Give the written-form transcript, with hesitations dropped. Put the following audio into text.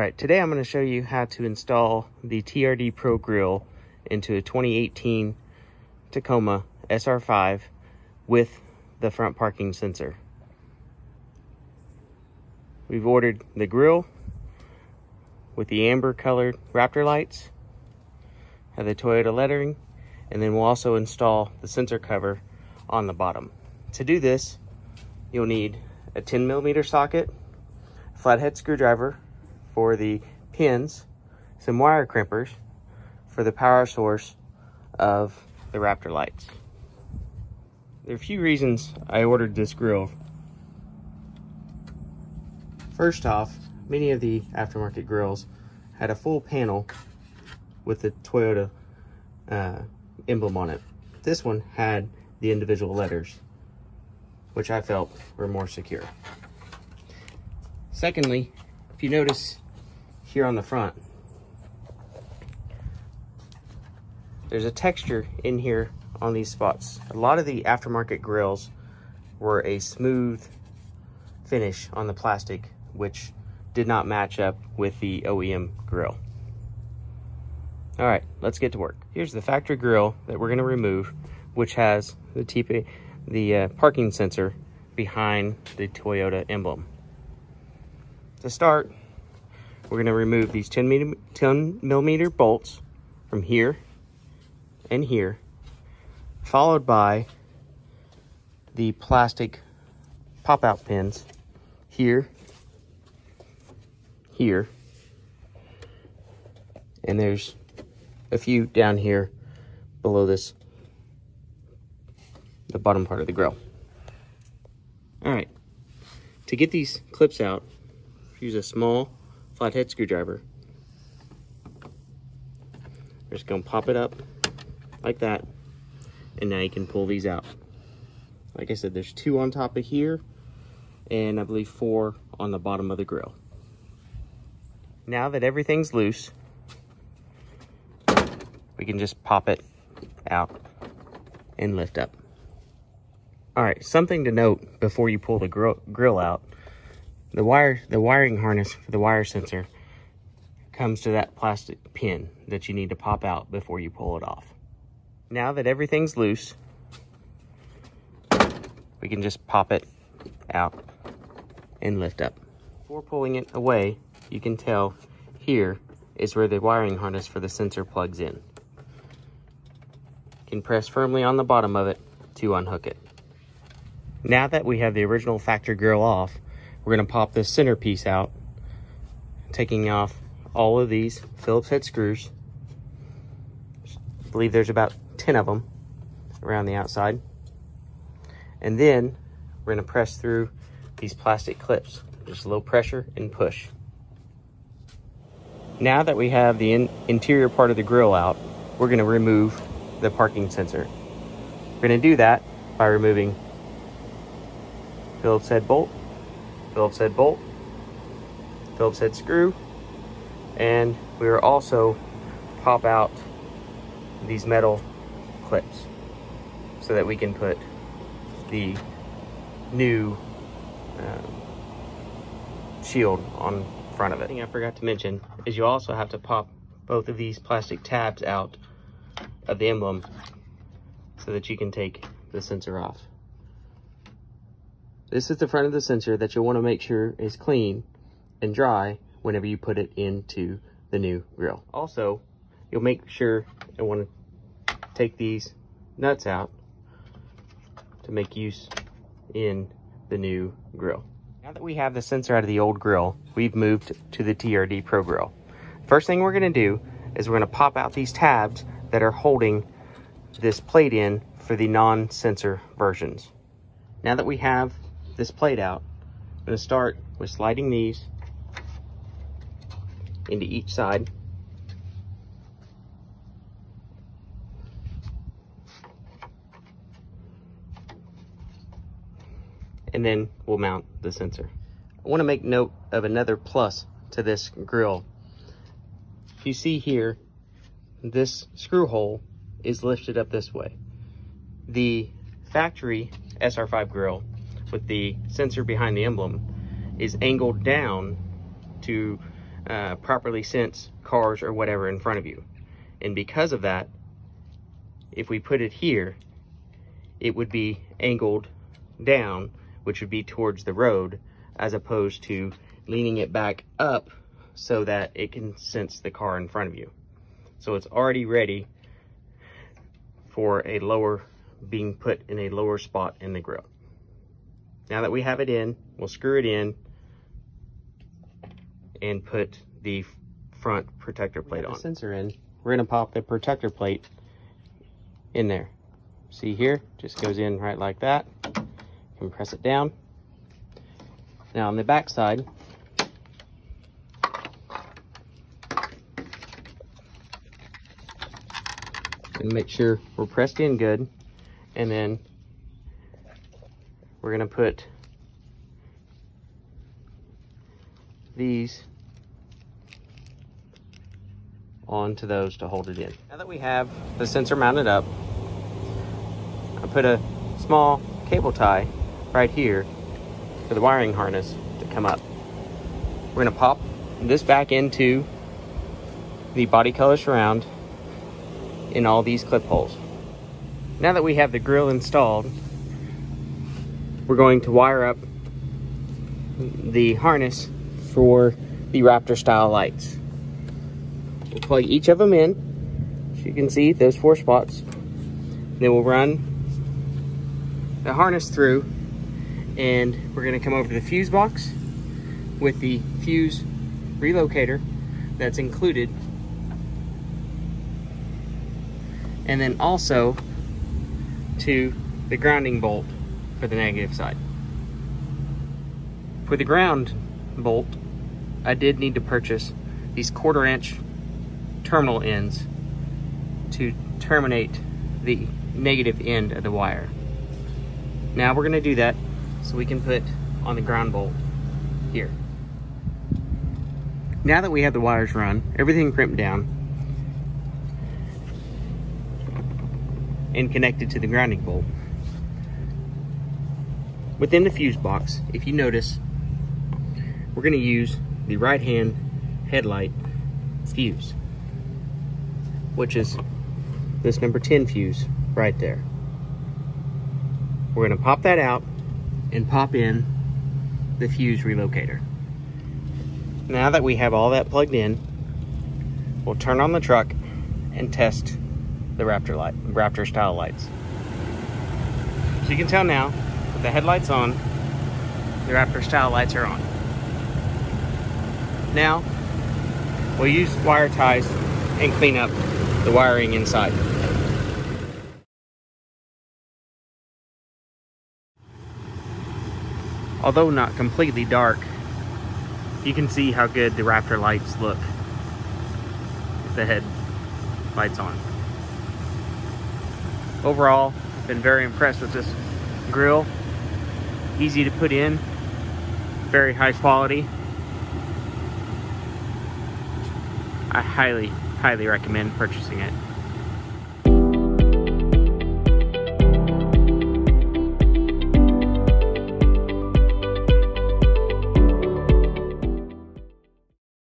Alright, today I'm going to show you how to install the TRD Pro Grill into a 2018 Tacoma SR5 with the front parking sensor. We've ordered the grill with the amber colored Raptor lights, have the Toyota lettering, and then we'll also install the sensor cover on the bottom. To do this, you'll need a 10mm socket, flathead screwdriver for the pins, some wire crimpers for the power source of the Raptor lights. There are a few reasons I ordered this grill. First off, many of the aftermarket grills had a full panel with the Toyota emblem on it. This one had the individual letters, which I felt were more secure. Secondly, if you notice here on the front, there's a texture in here on these spots. A lot of the aftermarket grills were a smooth finish on the plastic, which did not match up with the OEM grill. All right, let's get to work. Here's the factory grill that we're going to remove, which has the parking sensor behind the Toyota emblem. To start, we're going to remove these 10mm bolts from here and here, followed by the plastic pop-out pins here, here, and there's a few down here below this, the bottom part of the grill. All right, to get these clips out, use a small flathead screwdriver. We're just gonna pop it up like that, and now you can pull these out. Like I said, there's 2 on top of here, and I believe 4 on the bottom of the grill. Now that everything's loose, we can just pop it out and lift up. All right, something to note before you pull the grill out. The wiring harness for the wire sensor comes to that plastic pin that you need to pop out before you pull it off. Now that everything's loose, we can just pop it out and lift up. Before pulling it away, you can tell here is where the wiring harness for the sensor plugs in. You can press firmly on the bottom of it to unhook it. Now that we have the original factory grill off, we're going to pop this center piece out, taking off all of these Phillips head screws. I believe there's about 10 of them around the outside. And then we're going to press through these plastic clips. Just low pressure and push. Now that we have the interior part of the grill out, we're going to remove the parking sensor. We're going to do that by removing Phillips head bolt, Phillips head bolt, Phillips head screw, and we will also pop out these metal clips so that we can put the new shield on front of it. The thing I forgot to mention is you also have to pop both of these plastic tabs out of the emblem so that you can take the sensor off. This is the front of the sensor that you'll want to make sure is clean and dry whenever you put it into the new grill. Also, you'll make sure and want to take these nuts out to make use in the new grill. Now that we have the sensor out of the old grill, we've moved to the TRD Pro Grill. First thing we're going to do is we're going to pop out these tabs that are holding this plate in for the non-sensor versions. Now that we have this plate out, I'm going to start with sliding these into each side. And then we'll mount the sensor. I want to make note of another plus to this grill. If you see here, this screw hole is lifted up this way. The factory SR5 grill with the sensor behind the emblem is angled down to properly sense cars or whatever in front of you. And because of that, if we put it here, it would be angled down, which would be towards the road, as opposed to leaning it back up so that it can sense the car in front of you. So it's already ready for a lower, being put in a lower spot in the grill. Now that we have it in, we'll screw it in and put the front protector plate on. The sensor in, we're gonna pop the protector plate in there. See here, just goes in right like that. And press it down. Now on the back side, and make sure we're pressed in good, and then we're gonna put these onto those to hold it in. Now that we have the sensor mounted up, I put a small cable tie right here for the wiring harness to come up. We're gonna pop this back into the body color surround in all these clip holes. Now that we have the grill installed, we're going to wire up the harness for the Raptor style lights. We'll plug each of them in, as you can see, those 4 spots. Then we'll run the harness through, and we're gonna come over to the fuse box with the fuse relocator that's included, and then also to the grounding bolt for the negative side. For the ground bolt, I did need to purchase these 1/4 inch terminal ends to terminate the negative end of the wire. Now we're gonna do that so we can put on the ground bolt here. Now that we have the wires run, everything crimped down and connected to the grounding bolt, within the fuse box, if you notice, we're gonna use the right hand headlight fuse, which is this number 10 fuse right there. We're gonna pop that out and pop in the fuse relocator. Now that we have all that plugged in, we'll turn on the truck and test the Raptor style lights. So you can tell now, with the headlights on, the Raptor style lights are on. Now, we'll use wire ties and clean up the wiring inside. Although not completely dark, you can see how good the Raptor lights look with the headlights on. Overall, I've been very impressed with this grill. Easy to put in, very high quality. I highly recommend purchasing it.